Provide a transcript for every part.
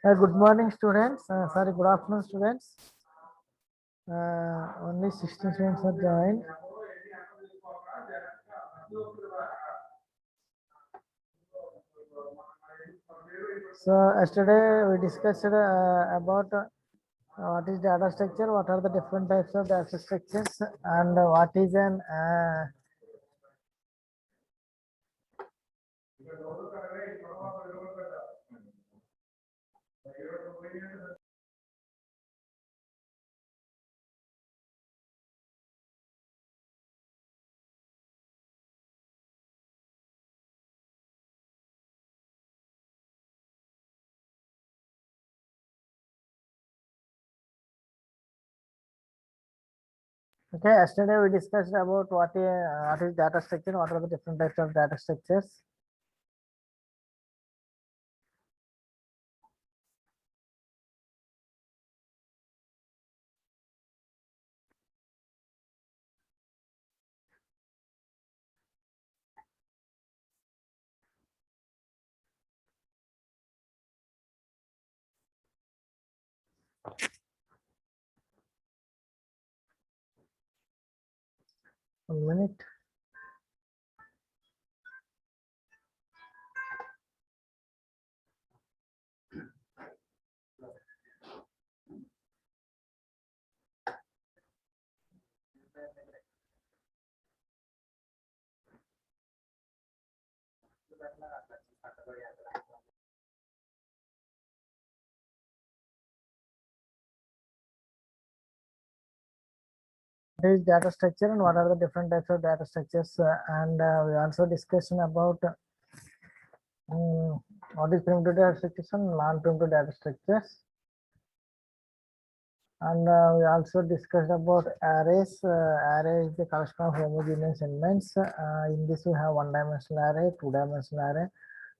Good morning, students. Sorry, good afternoon, students. Only 16 students are joined. So, yesterday we discussed about what is data structure, what are the different types of data structures, and what is an okay. Yesterday we discussed about what is data structure, what are the different types of data structures. One minute. What is data structure and what are the different types of data structures? And we also discussed about what is primitive data structures and non-primitive data structures. And we also discussed about arrays. Array is the collection of homogeneous elements. In this, we have one-dimensional array, two-dimensional array,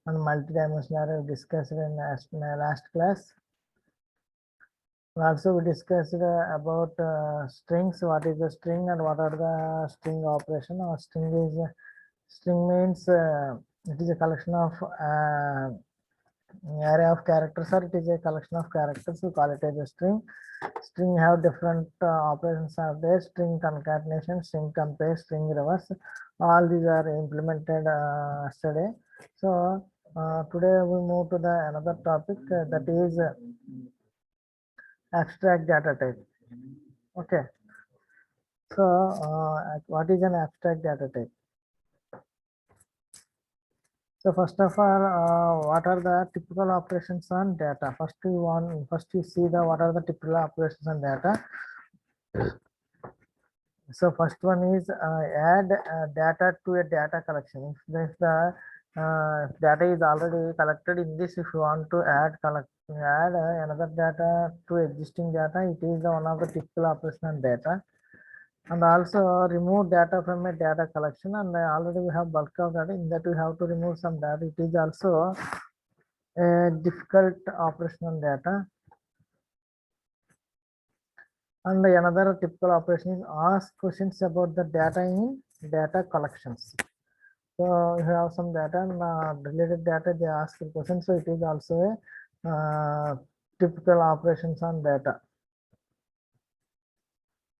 and multi-dimensional array we discussed in last class. And also, we discussed about strings. What is the string and what are the string operation? Or string means it is a collection of array of characters, or it is a collection of characters. We call it as a string. String have different operations are there: string concatenation, string compare, string reverse. All these are implemented yesterday. So today we move to the another topic that is abstract data type. Okay. So what is an abstract data type? So first of all, what are the typical operations on data? First you see the what are the typical operations on data. So first one is add data to a data collection. If the data is already collected in this, if you want to add another data to existing data, it is one of the typical operation on data. And also remove data from a data collection, and already we have bulk of data. In that we have to remove some data. It is also a difficult operation on data. And another typical operation is ask questions about the data in data collections. So you have some data and related data, they ask the question. So it is also a typical operations on data.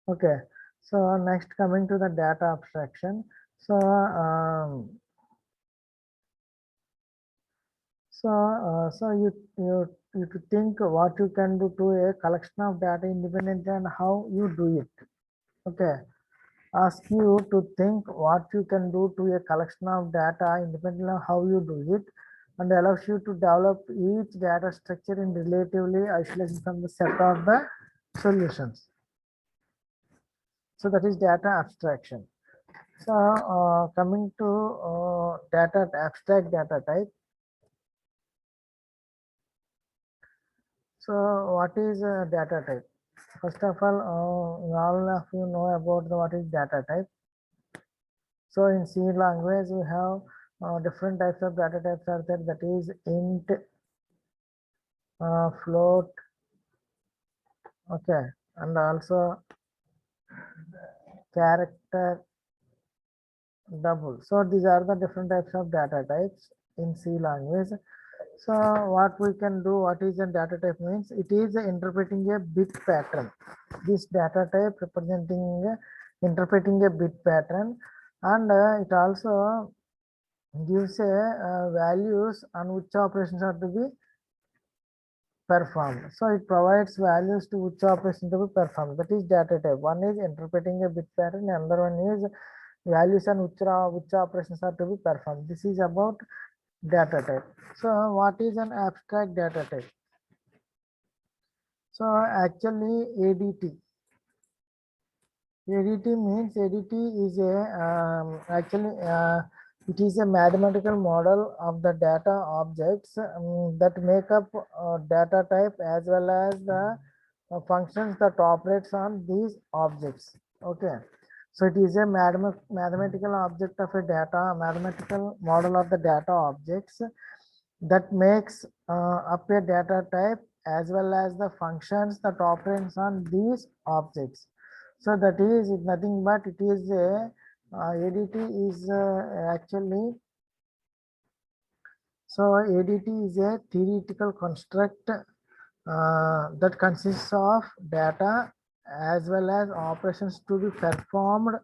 Okay. So next, coming to the data abstraction. So so you to think what you can do to a collection of data independently and how you do it. Okay. Ask you to think what you can do to a collection of data independently of how you do it, and allows you to develop each data structure in relatively isolation from the set of the solutions. So that is data abstraction. So coming to data abstract data type. So what is data type? First of all of you know about what is data type. So in C language, we have different types of data types are there. That is int, float, okay, and also character, double. So these are the different types of data types in C language. So what we can do, what is a data type means, it is interpreting a bit pattern. This data type representing interpreting a bit pattern, and it also gives a values on which operations are to be performed. So it provides values to which operation to be performed. That is data type. One is interpreting a bit pattern, another one is values and which operations are to be performed. This is about data type. So what is an abstract data type? So actually ADT. ADT means ADT is a actually it is a mathematical model of the data objects that make up data type as well as the functions that operates on these objects. Okay, so it is a mathematical object of a data, mathematical model of the data objects that makes up a data type as well as the functions that operates on these objects. So that is nothing but it is a ADT is actually, so ADT is a theoretical construct that consists of data as well as operations to be performed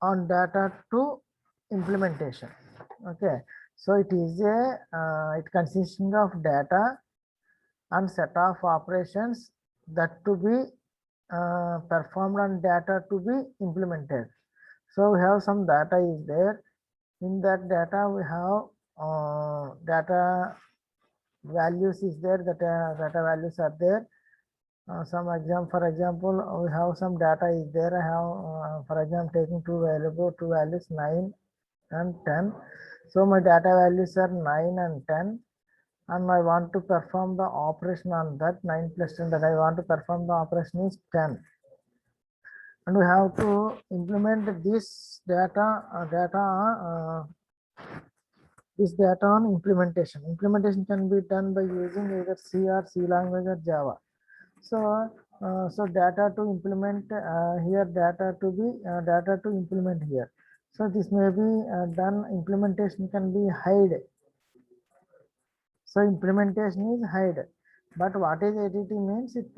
on data to implementation. Okay, so it is a it consisting of data and set of operations that to be performed on data to be implemented. So we have some data is there. In that data we have data values is there, that data values are there. Some example, for example, we have some data is there. I have for example taking two values 9 and 10. So my data values are 9 and 10, and I want to perform the operation on that 9 plus 10, that I want to perform the operation is 10. And we have to implement this data this data on implementation. Implementation can be done by using either C or C language or Java. So so data to implement here, data to be data to implement here. So this may be done, implementation can be hide. So implementation is hide. But what is ADT means, it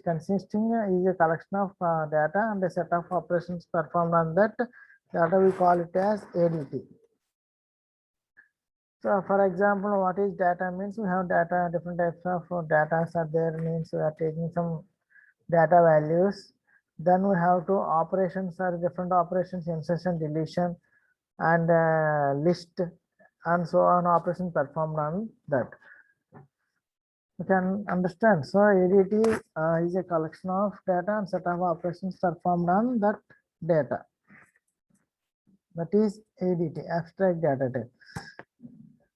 consisting is a collection of data and a set of operations performed on that data. We call it as ADT. So for example, what is data means, we have data, different types of data are there, means we are taking some data values. Then we have to operations are different operations, insertion, deletion, and list, and so on operation performed on that. You can understand. So ADT is a collection of data and set of operations performed on that data. That is ADT, abstract data type.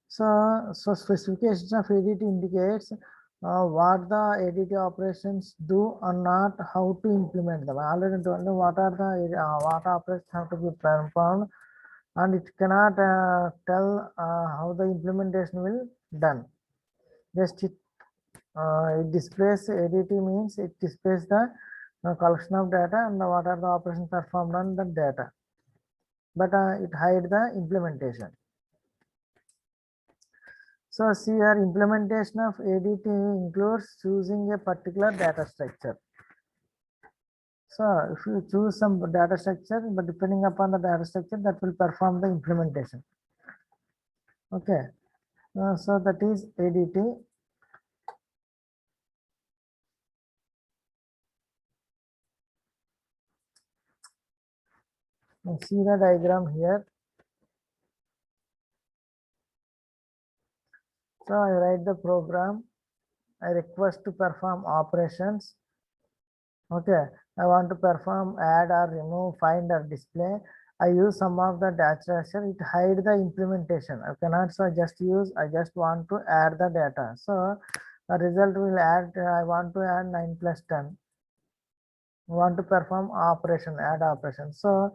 So specifications of ADT indicates what the ADT operations do or not, how to implement them. I already told you what are the what operations have to be performed, and it cannot tell how the implementation will done. Just it displays ADT means it displays the collection of data and what are the operations performed on the data, but it hides the implementation. So see here, implementation of ADT includes choosing a particular data structure. So if you choose some data structure, but depending upon the data structure, that will perform the implementation. Okay, so that is ADT. See the diagram here. So I write the program. I request to perform operations. Okay, I want to perform add or remove, find or display. I use some of the data structure. It hide the implementation. I cannot, so I just want to add the data. So the result will add. I want to add 9 plus 10. I want to perform operation, add operation. So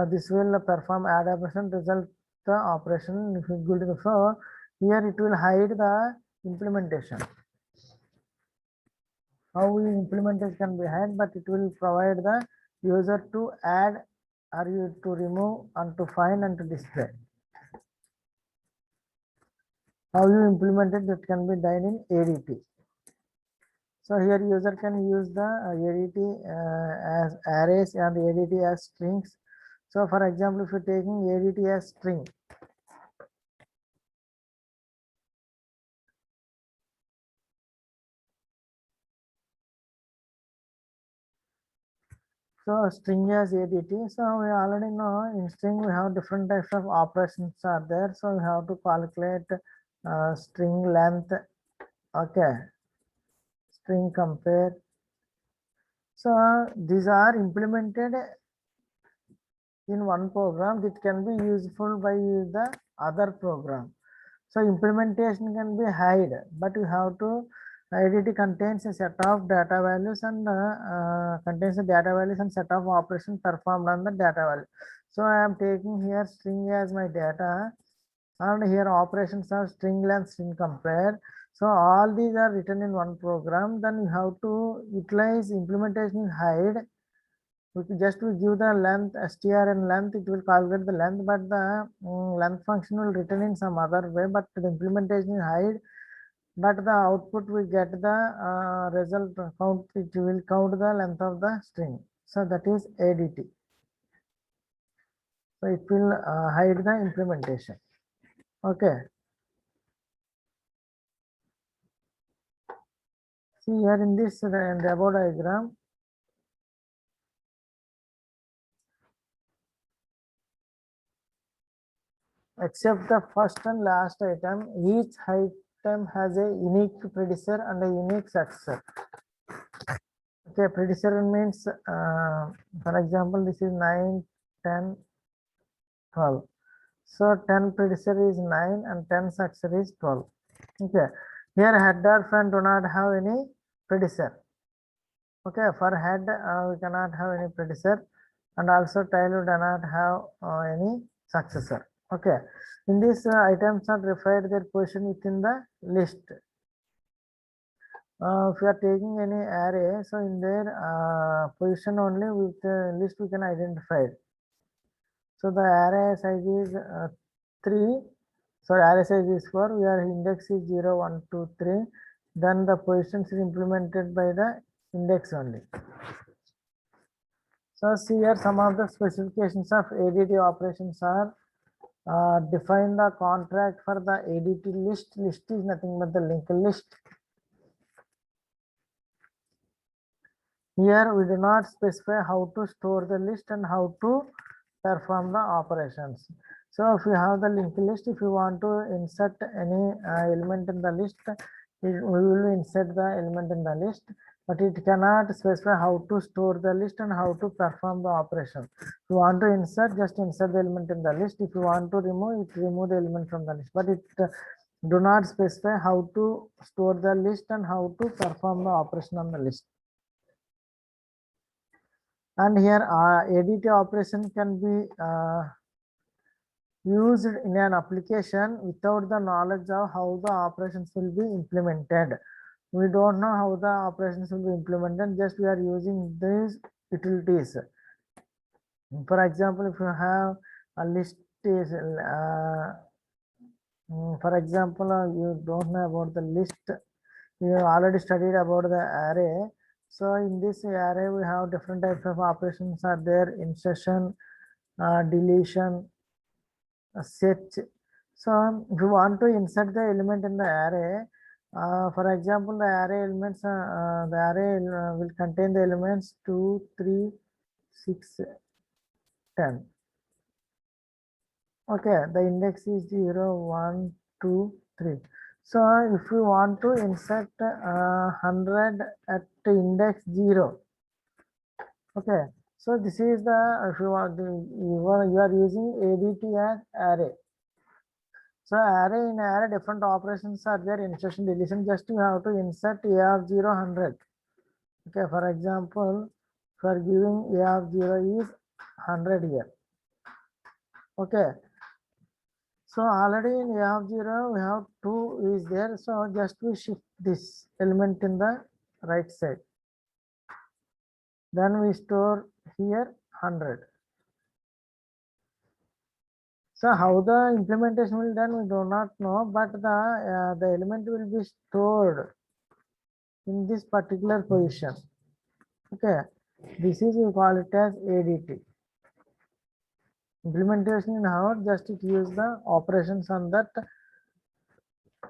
this will perform add operation, result the operation. If it good, so here it will hide the implementation. How we implement it can be hide, but it will provide the user to add or you to remove and to find and to display. How you implement it, that can be done in ADT. So here user can use the ADT as arrays and ADT as strings. So for example, if you're taking ADT as string, so string as ADT. So we already know in string we have different types of operations are there. So we have to calculate string length. Okay, string compare. So these are implemented in one program that can be useful by the other program. So implementation can be hide, but you have to ADT contains a set of data values and contains the data values and set of operations performed on the data value. So I am taking here string as my data, and here operations are string length, string compare. So all these are written in one program. Then you have to utilize implementation hide. We just will give the length str and length, it will calculate the length, but the length function will written in some other way, but the implementation is hide, but the output we get the result count, it will count the length of the string. So that is ADT. So it will hide the implementation. Okay. See here in this the above diagram, except the first and last item, each item has a unique predecessor and a unique successor. Okay, predecessor means, for example, this is 9, 10, 12. So 10 predecessor is 9 and 10 successor is 12. Okay, here header front do not have any predecessor. Okay, for head we cannot have any predecessor, and also tail we do not have any successor. Okay, in this items are referred their position within the list. If you are taking any array, so in their position only with the list we can identify it. So the array size is 3. So array size is 4. Where index is 0, 1, 2, 3. Then the positions is implemented by the index only. So see here some of the specifications of ADT operations are define the contract for the ADT list. List is nothing but the linked list. Here we do not specify how to store the list and how to perform the operations. So if you have the linked list, if you want to insert any element in the list, we will insert the element in the list, but it cannot specify how to store the list and how to perform the operation. If you want to insert, just insert the element in the list. If you want to remove it, remove the element from the list, but it do not specify how to store the list and how to perform the operation on the list. And here ADT operation can be used in an application without the knowledge of how the operations will be implemented. We don't know how the operations will be implemented, just we are using these utilities. For example, if you have a list is for example, you don't know about the list, you already studied about the array. So in this array we have different types of operations are there: insertion, deletion, search. So if you want to insert the element in the array, for example, the array elements, the array will contain the elements 2, 3, 6, 10. Okay, the index is 0, 1, 2, 3. So if you want to insert 100 at index 0, okay, so this is the, if you want you are using ADT as array. So array, in array different operations are there: insertion, deletion. Just you have to insert a of 0, 100. Okay, for example, for giving a of 0 is 100 here. Okay, so already in a of 0 we have 2 is there, so just we shift this element in the right side, then we store here 100. So how the implementation will done, we do not know, but the element will be stored in this particular position. Okay, this is, we call it as ADT. Implementation in how, just it use the operations on that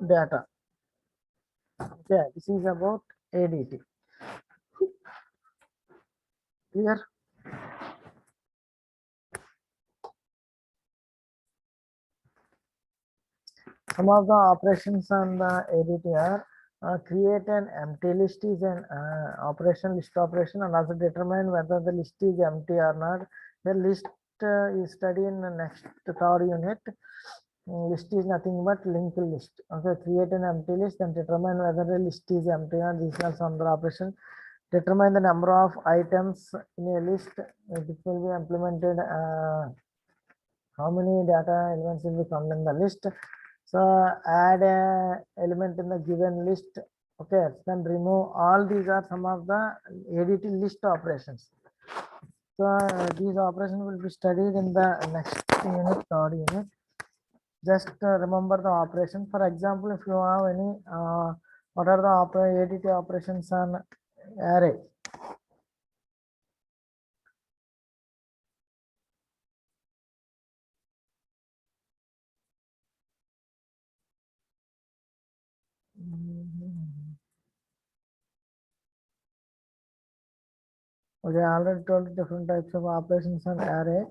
data. Okay, this is about ADT. Clear? Some of the operations on the ADT are create an empty list is an operation, list operation, and also determine whether the list is empty or not. The list is studied in the next third unit. List is nothing but linked list. Okay, create an empty list and determine whether the list is empty or these are some other operation. Determine the number of items in a list which will be implemented. How many data elements will be found in the list. So add a element in the given list. Okay, then remove. All these are some of the ADT list operations. So these operations will be studied in the next unit, third unit. Just remember the operation. For example, if you have any, what are the ADT operations on array? Okay, I already told different types of operations on array.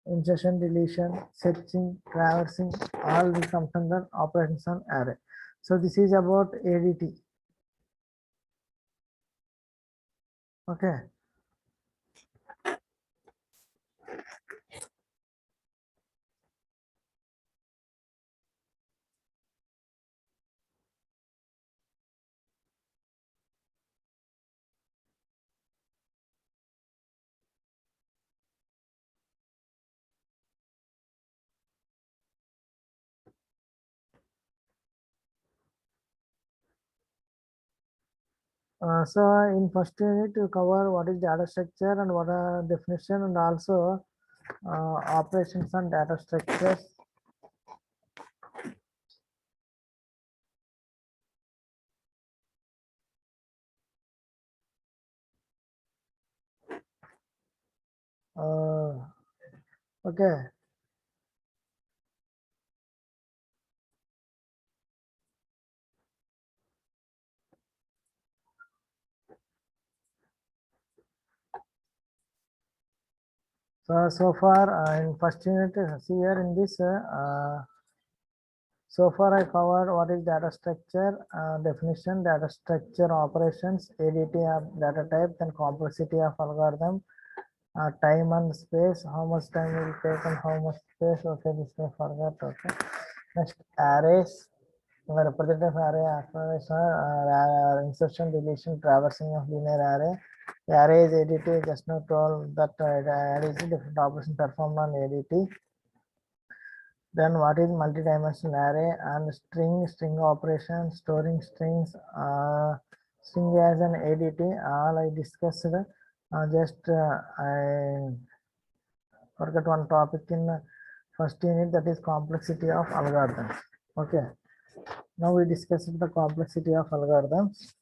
Insertion, deletion, searching, traversing, all will come under operations on array. So this is about ADT. Okay. So in first unit to cover what is data structure and what are definition, and also operations on data structures. Okay. So far in first unit, see here in this, so far I covered what is data structure, definition, data structure, operations, ADT of data type, then complexity of algorithm, time and space, how much time will take and how much space. Okay, this I forgot. Okay, next arrays, the representative array, insertion, deletion, traversing of linear array. The array is ADT. Just now told that array is different operation performed on ADT. Then what is multi-dimensional array and string operation, storing strings, string as an ADT. All I discussed. I forgot one topic in first unit, that is complexity of algorithms. Okay. Now we discussed the complexity of algorithms.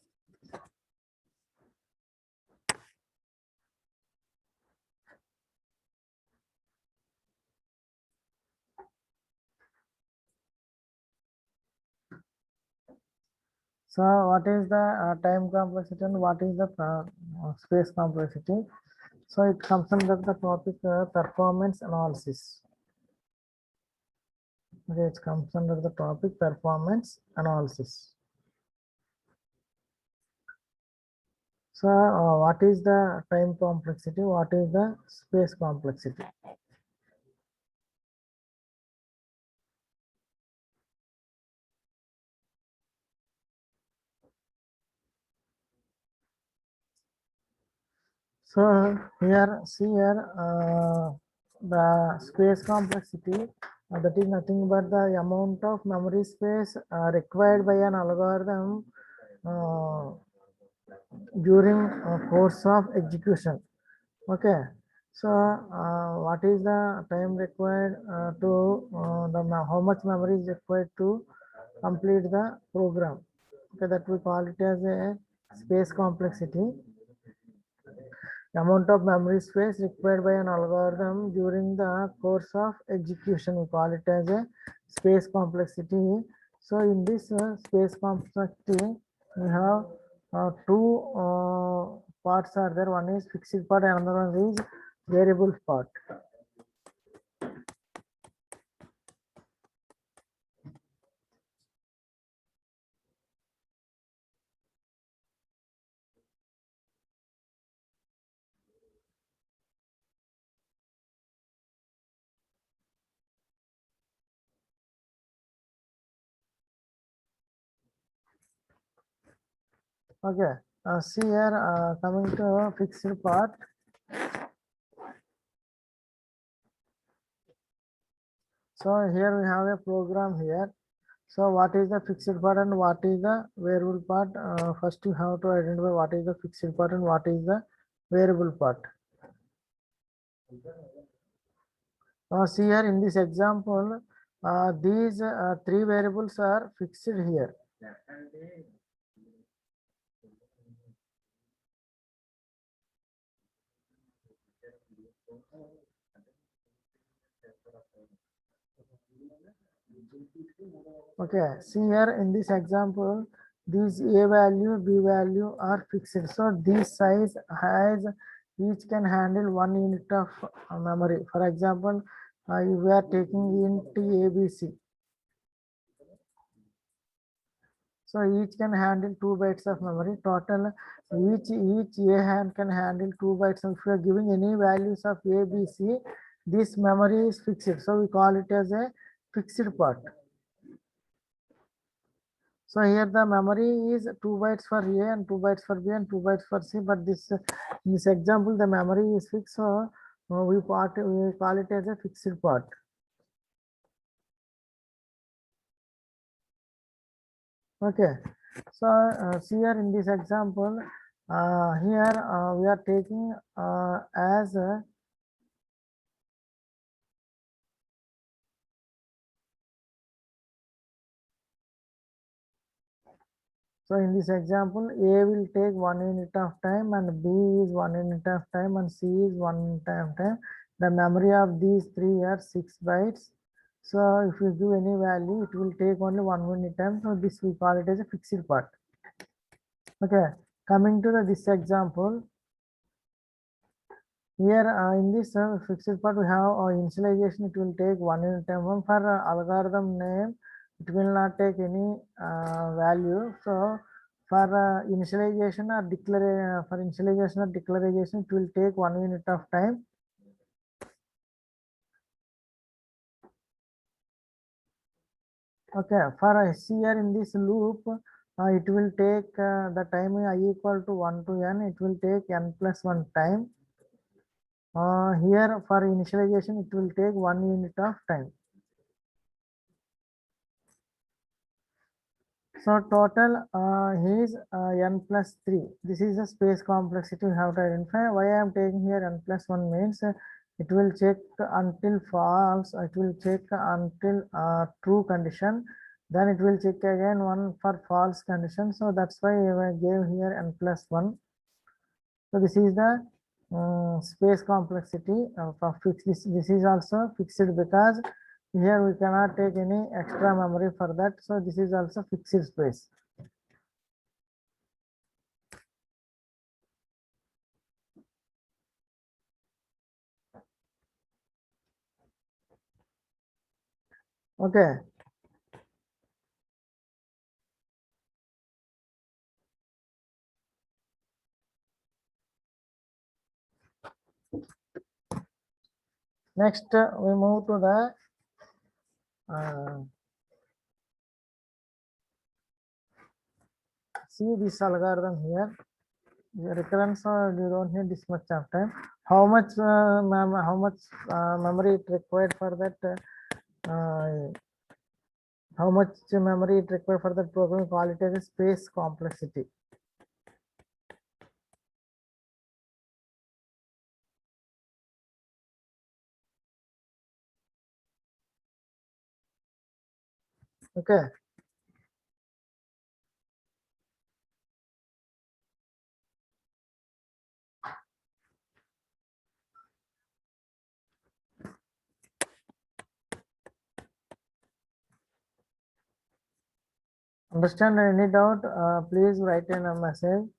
So what is the time complexity and what is the space complexity? So it comes under the topic performance analysis. Okay, it comes under the topic performance analysis. So what is the time complexity? What is the space complexity? So here, see here, the space complexity, that is nothing but the amount of memory space required by an algorithm during course of execution. Okay, So what is the time required to how much memory is required to complete the program? Okay, that we call it as a space complexity. The amount of memory space required by an algorithm during the course of execution, we call it as a space complexity. So in this space complexity, we have two parts are there. One is fixed part, and another one is variable part. Okay, see here, coming to fixed part. So here we have a program here. So what is the fixed part and what is the variable part? First you have to identify what is the fixed part and what is the variable part. See here in this example, these three variables are fixed here. Okay, see here in this example, these A value, B value are fixed. So this size has each can handle 1 unit of memory. For example, we are taking int ABC. So each can handle 2 bytes of memory. Total each A hand can handle 2 bytes. If you are giving any values of A, B, C, this memory is fixed. So we call it as a fixed part. So here the memory is 2 bytes for A and 2 bytes for B and 2 bytes for C. But this in this example the memory is fixed. So we call it as a fixed part. Okay, so see here in this example, here we are taking as so in this example, A will take 1 unit of time and B is 1 unit of time and C is 1 unit of time. The memory of these three are 6 bytes. So if you give any value, it will take only 1 unit time. So this we call it as a fixed part. Okay, coming to this example, here in this fixed part we have initialization. It will take 1 unit time. For algorithm name, it will not take any value. So for initialization or declaration, it will take 1 unit of time. Okay, for here in this loop, it will take the time I equal to 1 to n. It will take n plus 1 time. Here for initialization, it will take 1 unit of time. So total is n plus 3. This is the space complexity we have to identify. Why I am taking here n plus 1 means it will check until false, it will check until true condition, then it will check again one for false condition. So that's why I gave here n plus 1. So this is the space complexity for fixed. This is also fixed because here we cannot take any extra memory for that. So this is also fixed space. Okay. Next, we move to the see this algorithm here. The recurrence, you don't need this much of time. How much memory it required for that? How much memory it required for that program? Call it as a space complexity. Okay. Understand any doubt? Please write in a message.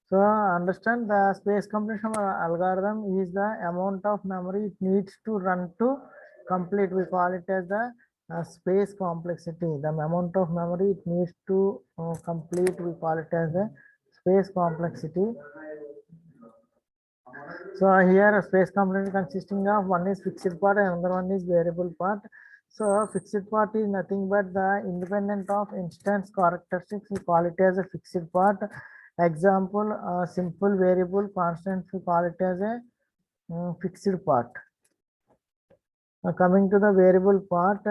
So understand the space compression algorithm is the amount of memory it needs to run to complete. We call it as the space complexity. The amount of memory it needs to complete, we call it as the space complexity. So here a space component consisting of one is fixed part and another one is variable part. So fixed part is nothing but the independent of instance characteristics. We call it as a fixed part. Example, simple variable constant, we call it as a fixed part. Coming to the variable part.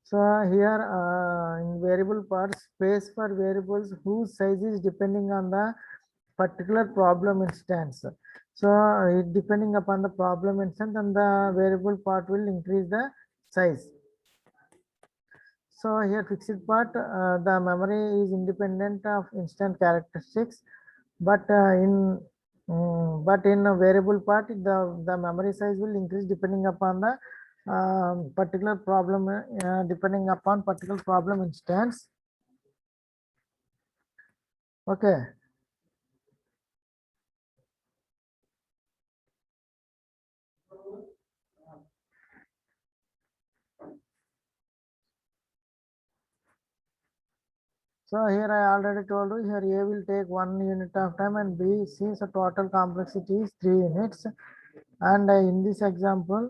So here in variable parts, space for variables whose size is depending on the particular problem instance. So it depending upon the problem instance, and the variable part will increase the size. So here fixed part, the memory is independent of instant characteristics, but in a variable part, the memory size will increase depending upon the particular problem, depending upon particular problem instance. Okay. So here I already told you, here A will take 1 unit of time and B, since the total complexity is 3 units. And in this example,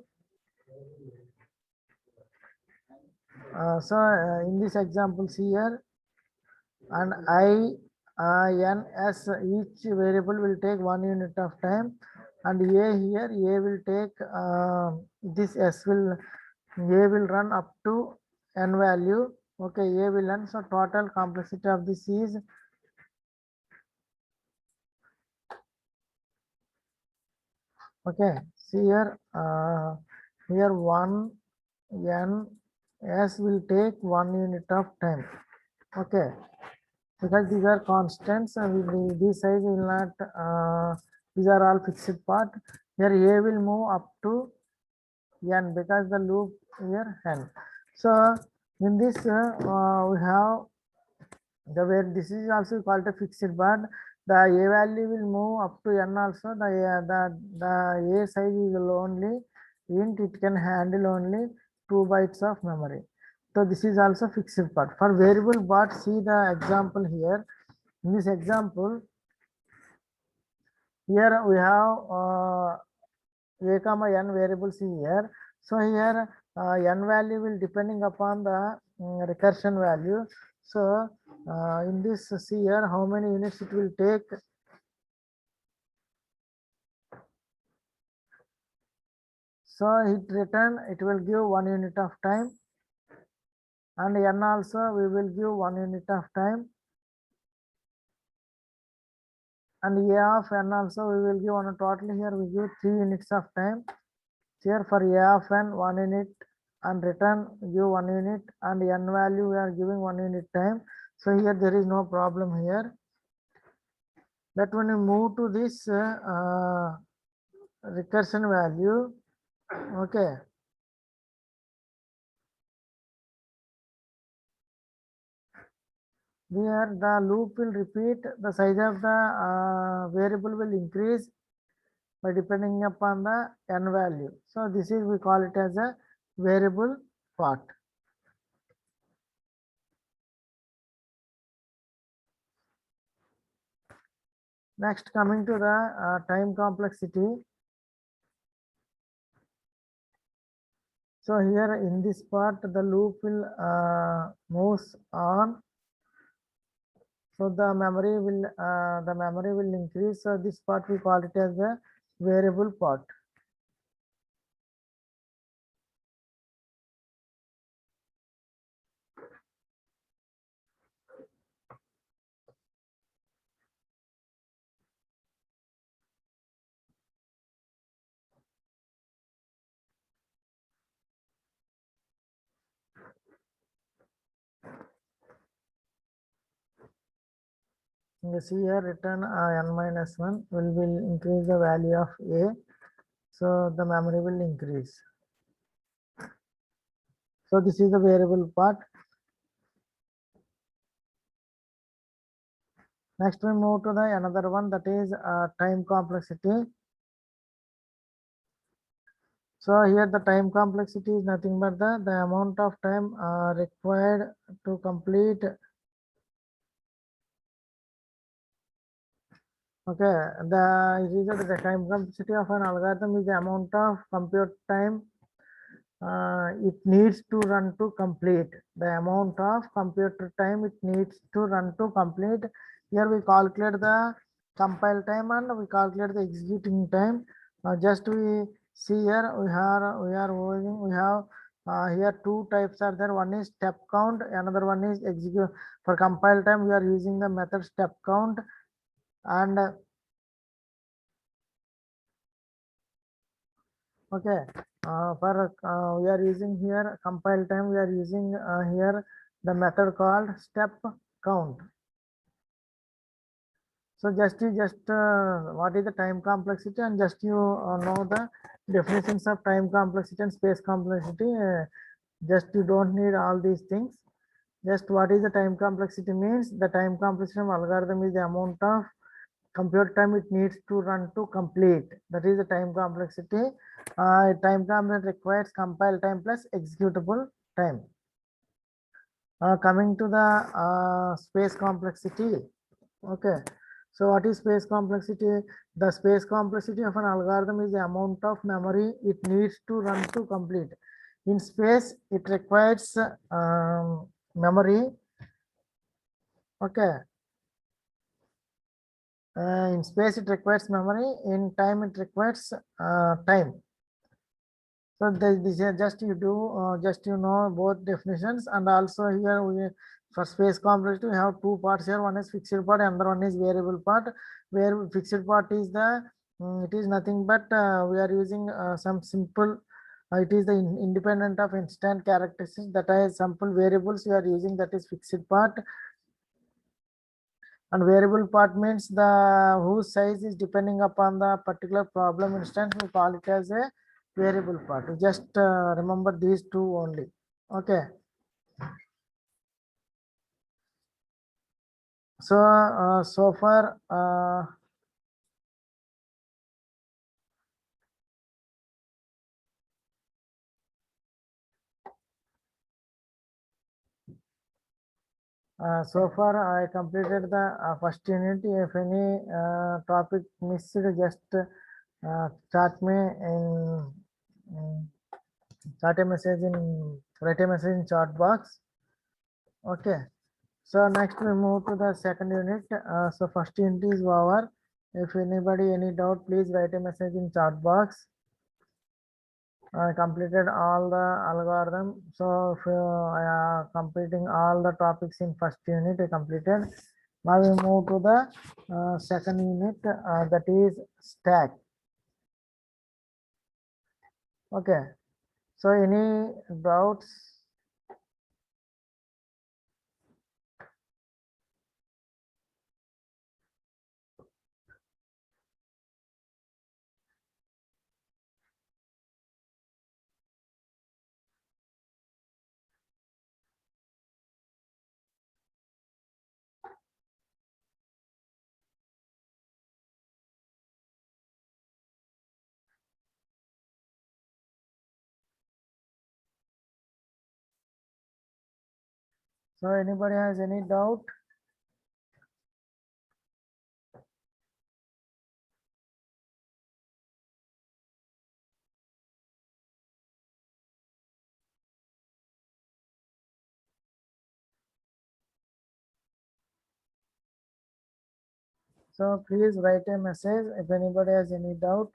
in this example, see here, and n, s, each variable will take 1 unit of time, and A here, A will take, this S will, A will run up to n value. Okay, A will run, so total complexity of this is okay. See here, here 1 n s will take 1 unit of time. Okay, because these are constants and this size will not, these are all fixed part. Here A will move up to n because the loop here n. So in this we have the where this is also called a fixed part. The A value will move up to n also. The A size is only int, it can handle only 2 bytes of memory. So this is also fixed part. For variable part, see the example here. In this example, here we have a comma n variables here. So here n value will depending upon the recursion value. So in this, see here how many units it will take. So it return, it will give 1 unit of time, and n also we will give 1 unit of time, and a of n also we will give on a total here we give 3 units of time. Here for a of n 1 unit and return give 1 unit, and n value we are giving 1 unit time. So here there is no problem here. That when you move to this recursion value, okay. Here the loop will repeat, the size of the variable will increase by depending upon the n value. So this is, we call it as a variable part. Next, coming to the time complexity. So here in this part, the loop will moves on. So the memory will increase. So this part we call it as the variable part. You see here return n minus 1 will increase the value of a, so the memory will increase. So this is the variable part. Next we move to the another one, that is time complexity. So here the time complexity is nothing but the amount of time required to complete. Okay, the time complexity of an algorithm is the amount of compute time it needs to run to complete. The amount of computer time it needs to run to complete. Here we calculate the compile time and we calculate the executing time. Just we see here we have here two types are there. One is step count, another one is execute. For compile time we are using the method step count, and okay, for we are using here compile time, we are using here the method called step count. So just what is the time complexity, and just you know the definitions of time complexity and space complexity. Just you don't need all these things. Just what is the time complexity means? The time complexity of algorithm is the amount of compute time it needs to run to complete. That is the time complexity. Time complexity requires compile time plus executable time. Coming to the space complexity. Okay, so what is space complexity? The space complexity of an algorithm is the amount of memory it needs to run to complete. In space, it requires memory. Okay, in space it requires memory. In time it requires time. So this is just you do just you know both definitions, and also here we for space complexity we have two parts here. One is fixed part, another one is variable part. Where fixed part is the it is nothing but we are using some simple. It is the independent of instant characteristics, that is simple variables we are using, that is fixed part. And variable part means the whose size is depending upon the particular problem instance, we call it as a variable part. Just remember these two only. Okay, so so far so far I completed the first unit. If any topic missed, just chat me in chat a message in write a message in chat box. Okay, so next we move to the second unit. So first unit is over. If anybody any doubt, please write a message in chat box. I completed all the algorithm. So if completing all the topics in first unit, I completed. Now we move to the second unit, that is stack. Okay. So any doubts? So anybody has any doubt? So please write a message if anybody has any doubt.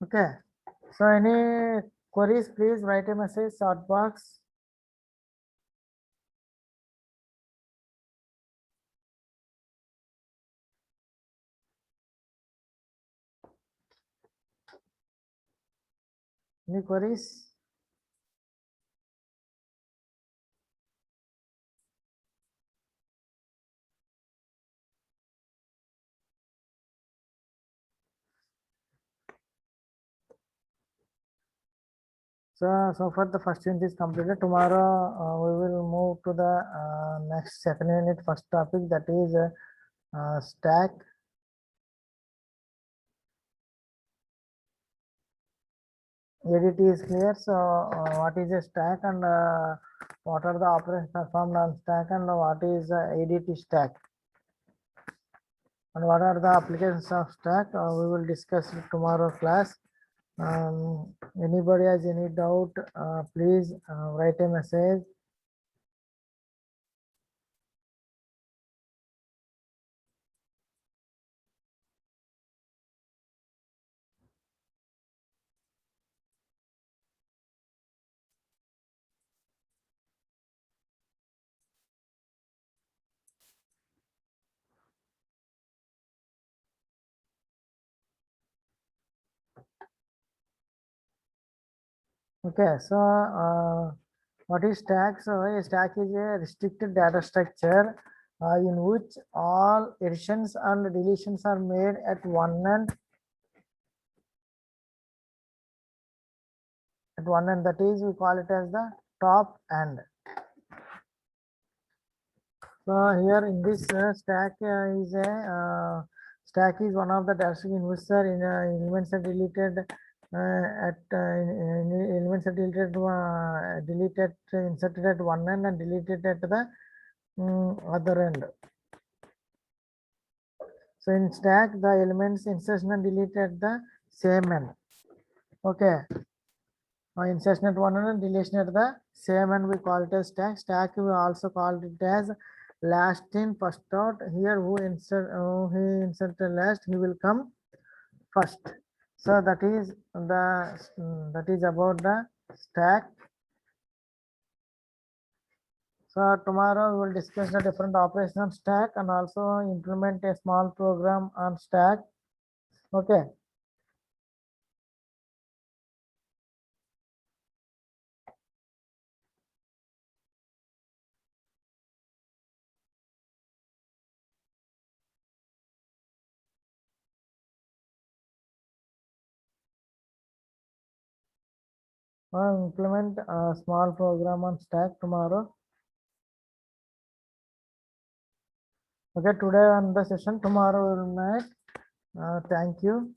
Okay, so any queries, please write a message chat box. Any queries? So far the first unit is completed. Tomorrow we will move to the next second unit, first topic, that is stack. ADT is clear. So what is a stack, and what are the operations performed on stack, and what is ADT stack, and what are the applications of stack? We will discuss in tomorrow class. Anybody has any doubt, please write a message. Okay, so what is stack? So a stack is a restricted data structure in which all additions and deletions are made at one end. That is, we call it as the top end. So here in this stack stack is one of the data structure in which elements are deleted elements are inserted at one end and deleted at the other end. So in stack, the elements insertion and delete at the same end. Okay. Insertion at one end and deletion at the same end, we call it as stack. Stack we also call it as last in first out. Here who inserted last, he will come first. So that is about the stack. So tomorrow we will discuss the different operations on stack and also implement a small program on stack. Okay. Implement a small program on stack tomorrow. Okay, today on the session, tomorrow we will meet. Thank you.